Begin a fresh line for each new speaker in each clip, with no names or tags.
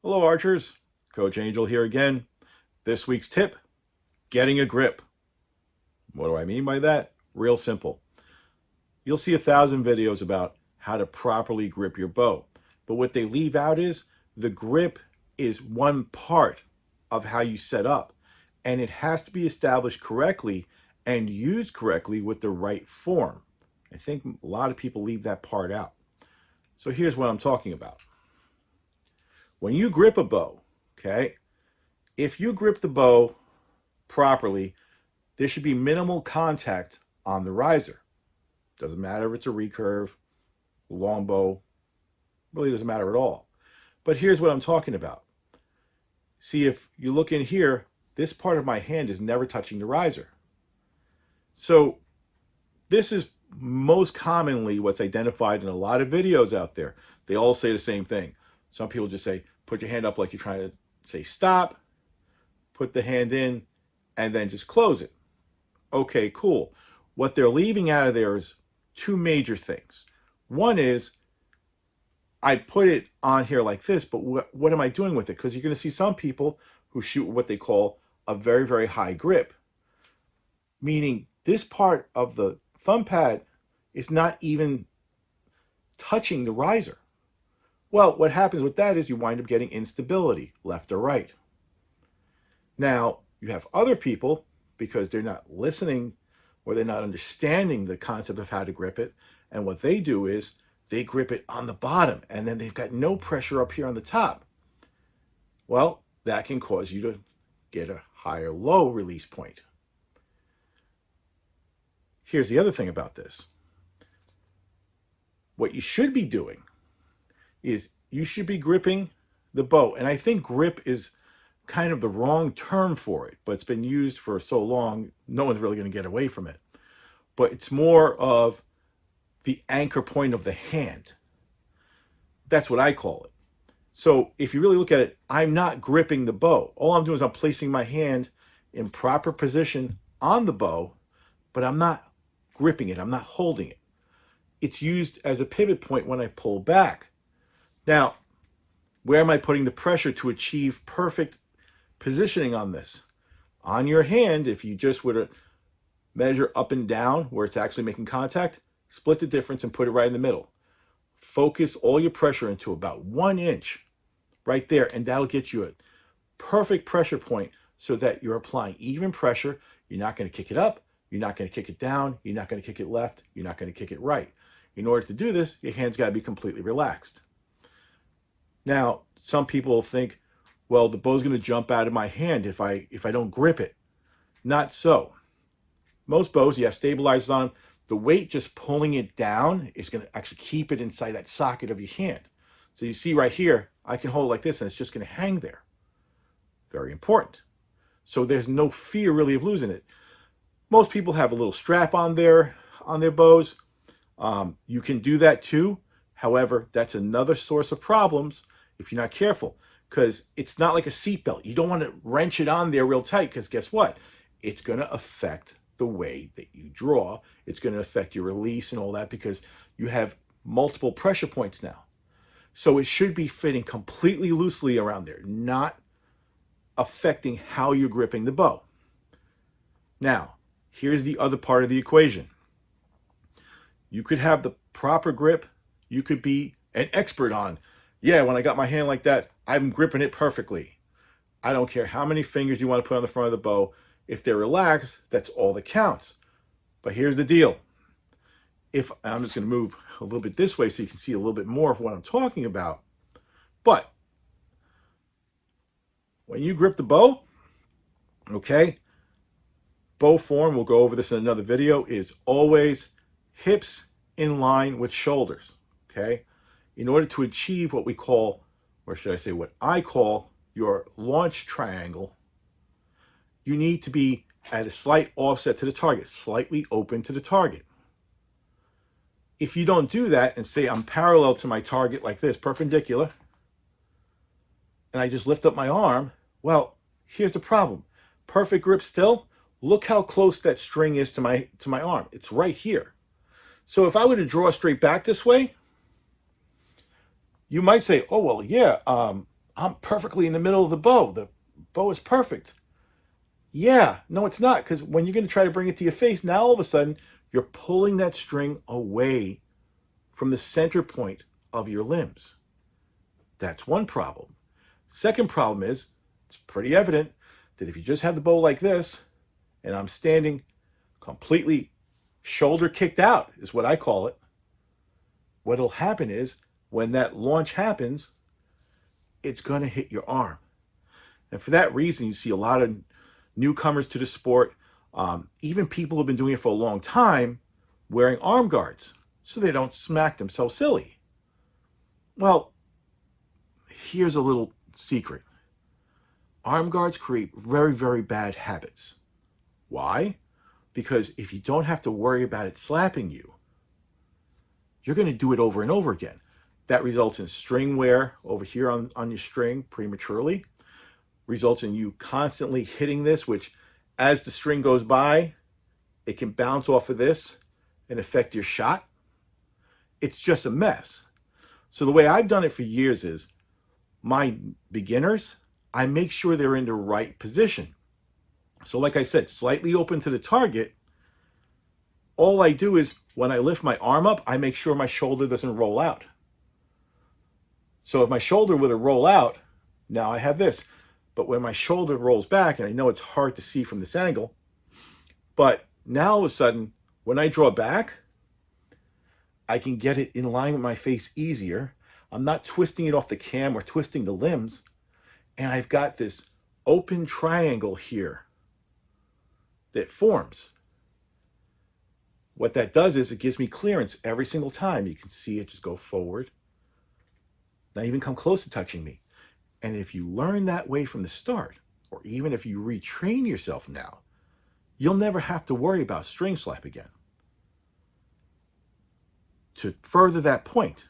Hello, archers. Coach Angel here again. This week's tip, getting a grip. What do I mean by that? Real simple. You'll see 1,000 videos about how to properly grip your bow. But what they leave out is the grip is one part of how you set up. And it has to be established correctly and used correctly with the right form. I think a lot of people leave that part out. So here's what I'm talking about. When you grip a bow, okay, if you grip the bow properly, there should be minimal contact on the riser. Doesn't matter if it's a recurve, longbow, really doesn't matter at all. But here's what I'm talking about. See, if you look in here, this part of my hand is never touching the riser. So this is most commonly what's identified in a lot of videos out there. They all say the same thing. Some people just say, put your hand up like you're trying to say stop, put the hand in, and then just close it. Okay, cool. What they're leaving out of there is two major things. One is, I put it on here like this, but what am I doing with it? Because you're going to see some people who shoot what they call a very, very high grip, meaning this part of the thumb pad is not even touching the riser. Well, what happens with that is you wind up getting instability, left or right. Now, you have other people, because they're not listening or they're not understanding the concept of how to grip it, and what they do is they grip it on the bottom, and then they've got no pressure up here on the top. Well, that can cause you to get a higher low release point. Here's the other thing about this. What you should be doing is you should be gripping the bow. And I think grip is kind of the wrong term for it, but it's been used for so long, no one's really going to get away from it. But it's more of the anchor point of the hand. That's what I call it. So if you really look at it, I'm not gripping the bow. All I'm doing is I'm placing my hand in proper position on the bow, but I'm not gripping it. I'm not holding it. It's used as a pivot point when I pull back. Now, where am I putting the pressure to achieve perfect positioning on this? On your hand, if you just were to measure up and down where it's actually making contact, split the difference and put it right in the middle. Focus all your pressure into about 1 inch right there, and that'll get you a perfect pressure point so that you're applying even pressure. You're not going to kick it up. You're not going to kick it down. You're not going to kick it left. You're not going to kick it right. In order to do this, your hand's got to be completely relaxed. Now, some people think, well, the bow's going to jump out of my hand if I don't grip it. Not so. Most bows, you have stabilizers on them. The weight just pulling it down is going to actually keep it inside that socket of your hand. So you see right here, I can hold it like this and it's just going to hang there. Very important. So there's no fear really of losing it. Most people have a little strap on their bows. You can do that too. However, that's another source of problems if you're not careful, because it's not like a seatbelt. You don't want to wrench it on there real tight, because guess what? It's going to affect the way that you draw. It's going to affect your release and all that, because you have multiple pressure points now. So it should be fitting completely loosely around there, not affecting how you're gripping the bow. Now, here's the other part of the equation. You could have the proper grip. You could be an expert on, yeah, when I got my hand like that, I'm gripping it perfectly. I don't care how many fingers you want to put on the front of the bow. If they're relaxed, that's all that counts. But here's the deal. If I'm just going to move a little bit this way so you can see a little bit more of what I'm talking about. But when you grip the bow, okay, bow form, we'll go over this in another video, is always hips in line with shoulders, okay? In order to achieve what we call, or should I say what I call, your launch triangle, you need to be at a slight offset to the target, slightly open to the target. If you don't do that and say I'm parallel to my target like this, perpendicular, and I just lift up my arm, well, here's the problem. Perfect grip still, look how close that string is to my arm. It's right here. So if I were to draw straight back this way, you might say, oh, well, yeah, I'm perfectly in the middle of the bow. The bow is perfect. Yeah, no, it's not, because when you're going to try to bring it to your face, now all of a sudden you're pulling that string away from the center point of your limbs. That's one problem. Second problem is, it's pretty evident that if you just have the bow like this, and I'm standing completely shoulder kicked out, is what I call it, what'll happen is, when that launch happens, it's going to hit your arm. And for that reason, you see a lot of newcomers to the sport, even people who've been doing it for a long time, wearing arm guards so they don't smack themselves silly. Well, here's a little secret. Arm guards create very, very bad habits. Why? Because if you don't have to worry about it slapping you, you're going to do it over and over again. That results in string wear over here on your string prematurely, results in you constantly hitting this, which as the string goes by, it can bounce off of this and affect your shot. It's just a mess. So the way I've done it for years is, my beginners, I make sure they're in the right position. So like I said, slightly open to the target. All I do is, when I lift my arm up, I make sure my shoulder doesn't roll out. So if my shoulder were to roll out, now I have this. But when my shoulder rolls back, and I know it's hard to see from this angle, but now all of a sudden, when I draw back, I can get it in line with my face easier. I'm not twisting it off the cam or twisting the limbs. And I've got this open triangle here that forms. What that does is it gives me clearance every single time. You can see it just go forward, not even come close to touching me. And if you learn that way from the start, or even if you retrain yourself now, you'll never have to worry about string slap again. To further that point,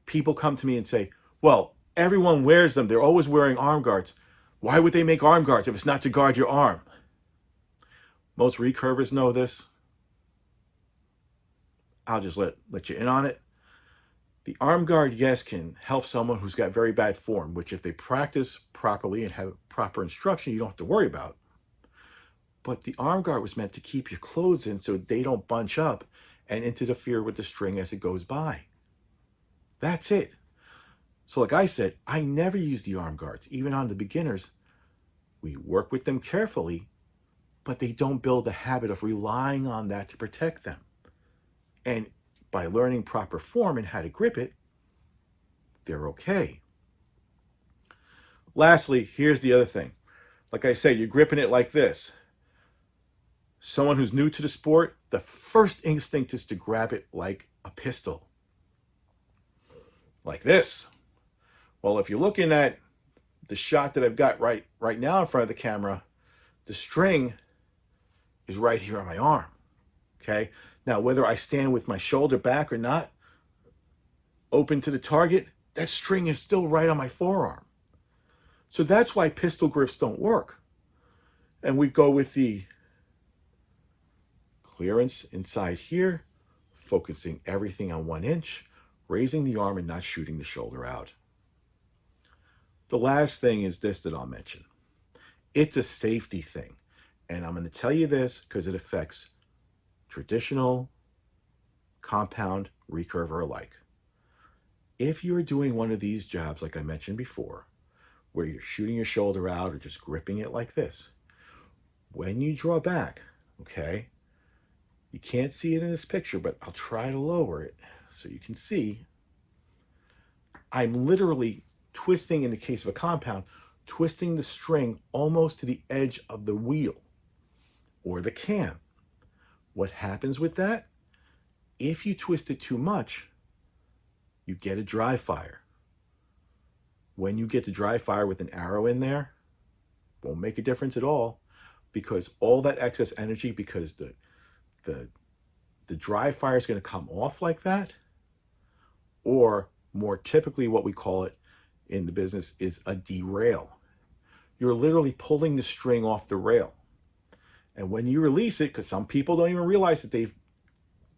people come to me and say, well, everyone wears them. They're always wearing arm guards. Why would they make arm guards if it's not to guard your arm? Most recurvers know this. I'll just let you in on it. The arm guard, yes, can help someone who's got very bad form, which if they practice properly and have proper instruction, you don't have to worry about. But the arm guard was meant to keep your clothes in so they don't bunch up and interfere with the string as it goes by. That's it. So like I said, I never use the arm guards, even on the beginners. We work with them carefully, but they don't build the habit of relying on that to protect them. And by learning proper form and how to grip it, they're okay. Lastly, here's the other thing. Like I said, you're gripping it like this. Someone who's new to the sport, the first instinct is to grab it like a pistol. Like this. Well, if you're looking at the shot that I've got right now in front of the camera, the string is right here on my arm. Okay? Now, whether I stand with my shoulder back or not, open to the target, that string is still right on my forearm. So that's why pistol grips don't work. And we go with the clearance inside here, focusing everything on 1 inch, raising the arm and not shooting the shoulder out. The last thing is this that I'll mention. It's a safety thing. And I'm going to tell you this because it affects traditional, compound, recurver alike. If you're doing one of these jobs, like I mentioned before, where you're shooting your shoulder out or just gripping it like this, when you draw back, okay, you can't see it in this picture, but I'll try to lower it so you can see. I'm literally twisting, in the case of a compound, twisting the string almost to the edge of the wheel or the cam. What happens with that? If you twist it too much, you get a dry fire. When you get to dry fire with an arrow in there, won't make a difference at all, because all that excess energy, because the dry fire is going to come off like that, or more typically what we call it in the business is a derail. You're literally pulling the string off the rail. And when you release it, because some people don't even realize that they've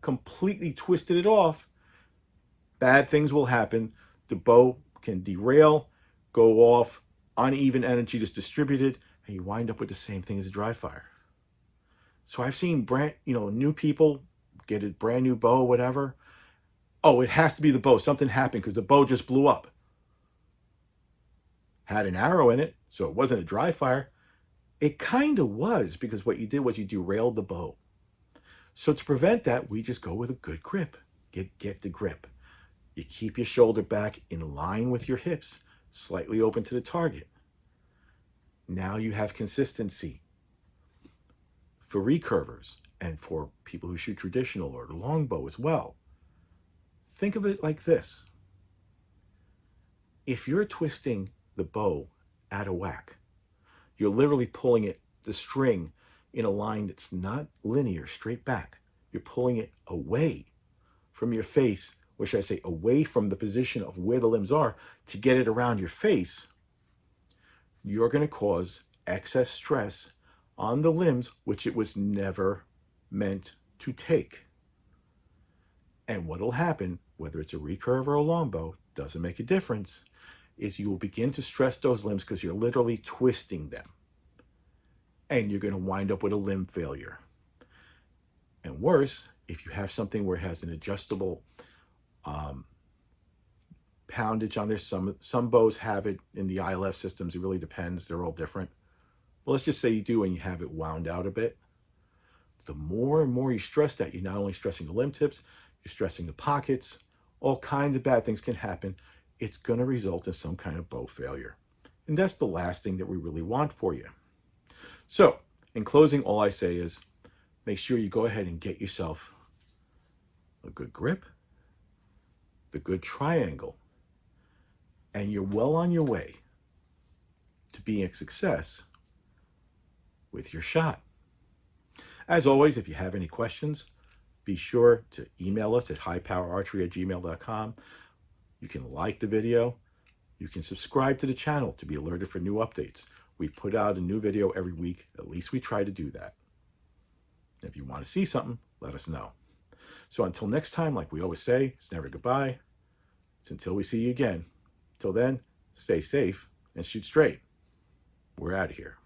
completely twisted it off, bad things will happen. The bow can derail, go off, uneven energy just distributed, and you wind up with the same thing as a dry fire. So I've seen new people get a brand new bow, whatever. Oh, it has to be the bow. Something happened because the bow just blew up. Had an arrow in it, so it wasn't a dry fire. It kind of was, because what you did was you derailed the bow. So to prevent that, we just go with a good grip. Get the grip. You keep your shoulder back in line with your hips, slightly open to the target. Now you have consistency. For recurvers and for people who shoot traditional or longbow as well, think of it like this. If you're twisting the bow out of whack, you're literally pulling it, the string, in a line that's not linear, straight back. You're pulling it away from your face, or should I say away from the position of where the limbs are to get it around your face. You're going to cause excess stress on the limbs, which it was never meant to take. And what will happen, whether it's a recurve or a longbow, doesn't make a difference, is you will begin to stress those limbs because you're literally twisting them. And you're going to wind up with a limb failure. And worse, if you have something where it has an adjustable poundage on there, some bows have it in the ILF systems. It really depends. They're all different. But let's just say you do and you have it wound out a bit. The more and more you stress that, you're not only stressing the limb tips, you're stressing the pockets. All kinds of bad things can happen. It's going to result in some kind of bow failure. And that's the last thing that we really want for you. So, in closing, all I say is make sure you go ahead and get yourself a good grip, the good triangle, and you're well on your way to being a success with your shot. As always, if you have any questions, be sure to email us at highpowerarchery@gmail.com. You can like the video. You can subscribe to the channel to be alerted for new updates. We put out a new video every week. At least we try to do that. If you want to see something, let us know. So until next time, like we always say, it's never goodbye. It's until we see you again. Till then, stay safe and shoot straight. We're out of here.